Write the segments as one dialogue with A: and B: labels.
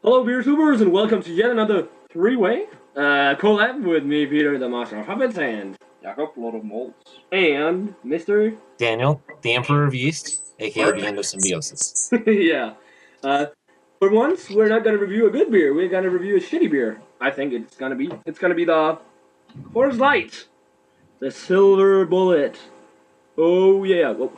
A: Hello, beer tubers, and welcome to yet another three-way collab with me, Peter, the Master of Puppets, and
B: Jakob, Lord of Malts.
A: and Mr.
C: Daniel, the Emperor of Yeast, aka the End of Symbiosis.
A: Yeah. For once, we're not gonna review a good beer. We're gonna review a shitty beer. I think it's gonna be the Coors Light, the Silver Bullet. Oh yeah. Well,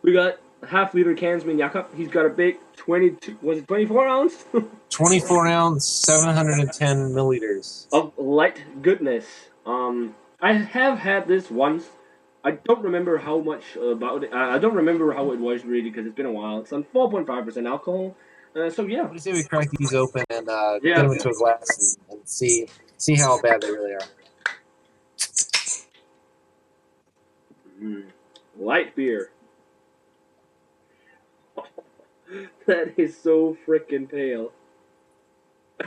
A: we got half-liter cans. Jakob. He's got a big 24 ounce?
C: 24 ounce, 710 milliliters.
A: Of light goodness. I have had this once. I don't remember how much about it. I don't remember how it was really because it's been a while. It's on 4.5% alcohol. So yeah.
C: What do you say we crack these open and
A: Yeah.
C: get them into a glass and see how bad they really are?
A: Light beer. That is so freaking pale.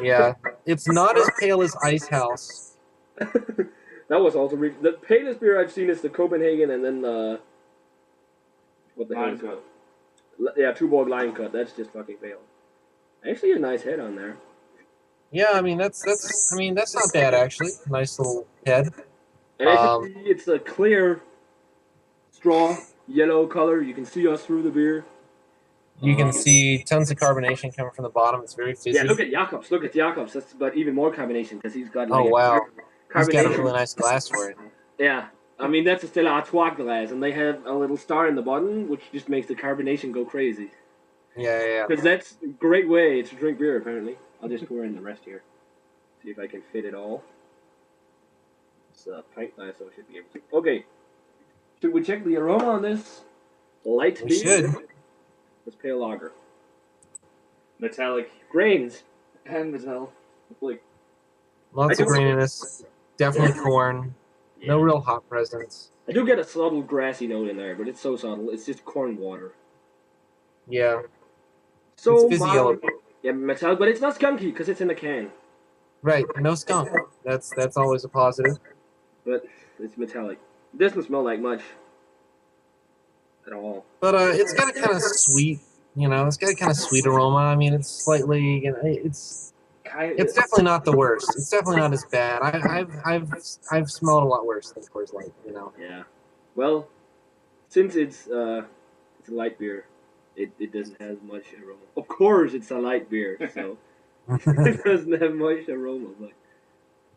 C: Yeah, it's not as pale as Ice House.
A: That was also the palest beer I've seen is the Copenhagen, and then what the hell is it? Yeah, Tuborg Lime Cut. That's just fucking pale. Actually, a nice head on there.
C: Yeah, I mean that's not bad actually. Nice little head.
A: And it's a clear straw, yellow color. You can see us through the beer.
C: You can see tons of carbonation coming from the bottom. It's very fizzy.
A: Yeah, look at Jakobs. Look at Jakobs. That's but even more carbonation because he's got. Like,
C: oh wow, he's got a
A: carbonation.
C: really nice glass for it.
A: Yeah, I mean that's a Stella Artois glass, and they have a little star in the bottom, which just makes the carbonation go crazy.
C: Yeah.
A: Because that's a great way to drink beer. Apparently, I'll just pour in the rest here. See if I can fit it all. It's a pint glass, so I should be able to. Okay, should we check the aroma on this light
C: We
A: beer?
C: should.
A: This pale lager.
B: Metallic
A: Grains.
B: and metal.
A: Like
C: Lots
A: I
C: of
A: do-
C: graininess. Definitely corn. No real hop presence.
A: I do get a subtle grassy note in there, but it's so subtle. It's just corn water.
C: Yeah.
A: So
C: It's fizzy
A: mild.
C: yellow.
A: Yeah, metallic, but it's not skunky because it's in the can.
C: Right. No skunk. That's always a positive.
A: But it's metallic. It doesn't smell like much at all.
C: But it's got a kind of sweet, it's got a kind of sweet aroma. I mean, it's slightly, it's definitely not the worst. It's definitely not as bad. I've smelled a lot worse than Coors Light.
A: Yeah. Well, since it's a light beer, it doesn't have much aroma. Of course, it's a light beer, so it doesn't have much aroma. But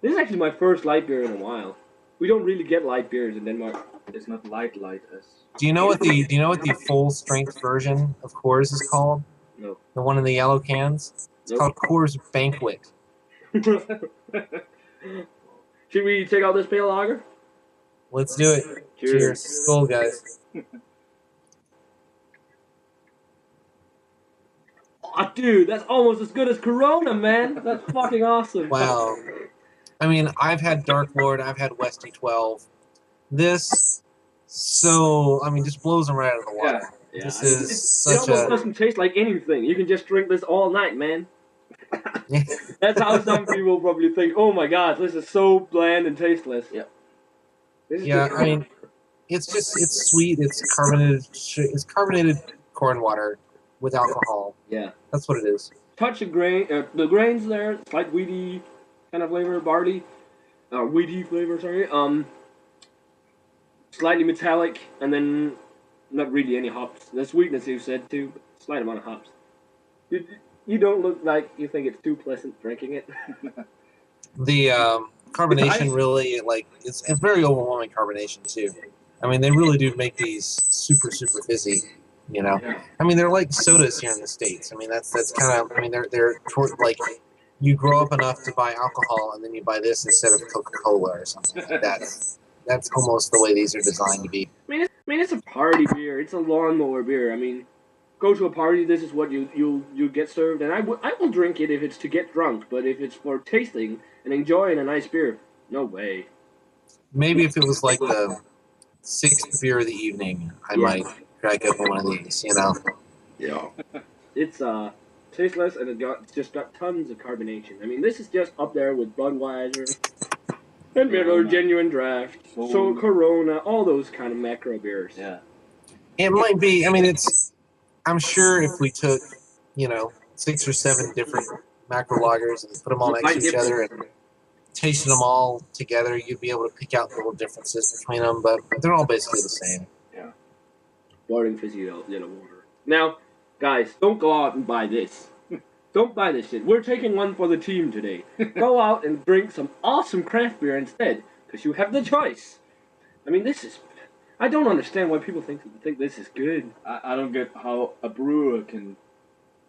A: this is actually my first light beer in a while. We don't really get light beers in Denmark.
B: It's not light as.
C: Do you know what the full strength version of Coors is called?
A: No.
C: The one in the yellow cans. It's called Coors Banquet.
A: Should we take out this pale lager?
C: Let's do it. Cheers. Skull, guys.
A: Oh, dude, that's almost as good as Corona, man. That's fucking awesome.
C: Wow. I mean, I've had Dark Lord, I've had Westy 12. This, just blows them right out of the water.
A: Yeah.
C: This
A: It
C: is
A: almost doesn't taste like anything. You can just drink this all night, man. That's how some people probably think, oh my god, this is so bland and tasteless. Yeah.
C: I mean, it's sweet, it's carbonated corn water with alcohol.
A: Yeah.
C: That's what it is.
A: Touch of grain, the grains there, slight weedy kind of flavor, barley, weedy flavor, sorry. Slightly metallic, and then not really any hops. The sweetness you said too, but slight amount of hops. You don't look like you think it's too pleasant drinking it.
C: The carbonation really, it's very overwhelming carbonation too. I mean, they really do make these super fizzy. Yeah. I mean, they're like sodas here in the States. I mean, that's kind of. I mean, they're you grow up enough to buy alcohol, and then you buy this instead of Coca-Cola or something like that. That's almost the way these are designed to be.
A: I mean, it's a party beer. It's a lawnmower beer. I mean, go to a party. This is what you get served, and I will drink it if it's to get drunk. But if it's for tasting and enjoying a nice beer, no way.
C: Maybe if it was like the 6th beer of the evening, I might crack open one of these. You know.
A: Yeah. It's tasteless, and it's just got tons of carbonation. I mean, this is just up there with Budweiser and Miller Genuine Draft, so Corona, all those kind of macro beers.
B: Yeah.
C: It might be. I mean, I'm sure if we took, 6 or 7 different macro lagers and put them all next to each other and tasted them all together, you'd be able to pick out the little differences between them. But they're all basically the same.
A: Yeah. Boring fizzy yellow water. Now, guys, don't go out and buy this. Don't buy this shit. We're taking one for the team today. Go out and drink some awesome craft beer instead, because you have the choice. I mean, I don't understand why people think this is good.
B: I don't get how a brewer can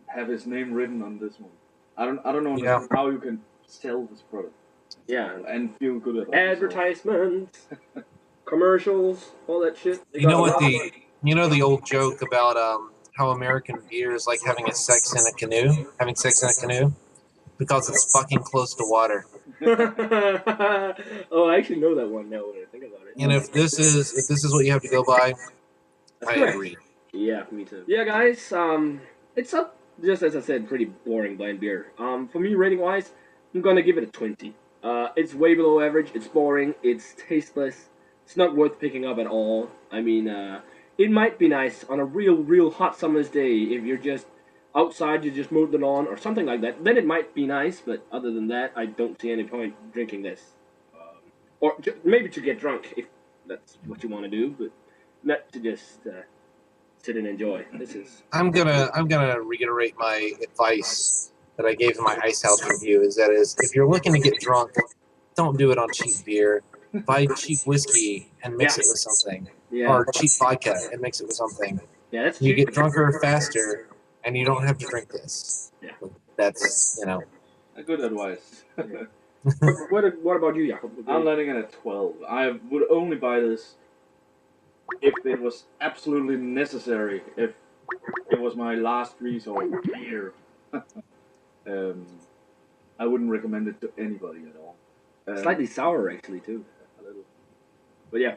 B: have his name written on this one. I don't know how you can sell this product.
A: Yeah.
B: And feel good at it.
A: Advertisements, commercials, all that shit.
C: You know what the old joke about how American beer is like having sex in a canoe, because it's fucking close to water.
A: Oh, I actually know that one now when I think about it.
C: And if this is what you have to go by, I agree.
A: Yeah, me too. Yeah, guys, it's up, just as I said, pretty boring blind beer. For me, rating wise, I'm gonna give it a 20. It's way below average. It's boring. It's tasteless. It's not worth picking up at all. I mean, it might be nice on a real hot summer's day if you're just outside, you just mowed the lawn or something like that. Then it might be nice, but other than that, I don't see any point drinking this. Or maybe to get drunk if that's what you want to do, but not to just sit and enjoy. This is.
C: I'm gonna reiterate my advice that I gave in my Ice House review. Is if you're looking to get drunk, don't do it on cheap beer. Buy cheap whiskey and mix it with something.
A: Yeah.
C: Or cheap vodka and mix it with something.
A: Yeah, that's
C: you
A: cheap.
C: get drunker faster, and you don't have to drink this.
A: Yeah.
C: That's,
B: A good advice.
A: What about you, Jakob?
B: I'm letting it at 12. I would only buy this if it was absolutely necessary, if it was my last resort beer. I wouldn't recommend it to anybody at all.
A: Slightly sour, actually, too. A little. But yeah.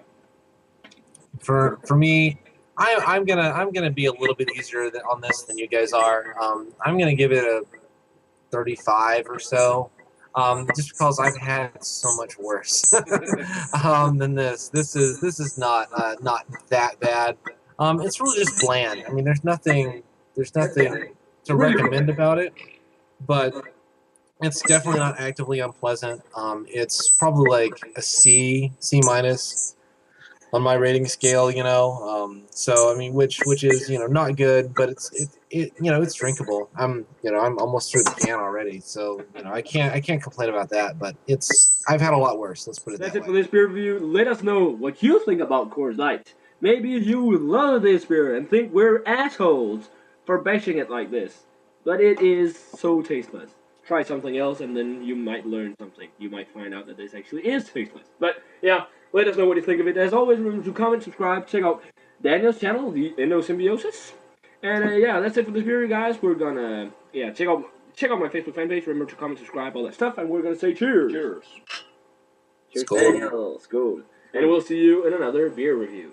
C: For me, I'm gonna be a little bit easier on this than you guys are. I'm gonna give it a 35 or so, just because I've had so much worse than this. This is not that bad. It's really just bland. I mean, there's nothing to recommend about it, but it's definitely not actively unpleasant. It's probably like a C minus on my rating scale, so I mean, which is not good, but it's drinkable. I'm almost through the can already, so I can't complain about that. But I've had a lot worse. Let's put it that way.
A: That's it for this beer review. Let us know what you think about Coors Light. Maybe you love this beer and think we're assholes for bashing it like this, but it is so tasteless. Try something else, and then you might learn something. You might find out that this actually is tasteless. But yeah. Let us know what you think of it. As always, remember to comment, subscribe, check out Daniel's channel, the Endosymbiosis. And yeah, that's it for this video, guys. We're gonna check out my Facebook fan page. Remember to comment, subscribe, all that stuff, and we're gonna say cheers.
B: Cheers.
A: Cheers, Daniel. Skål. And we'll see you in another beer review.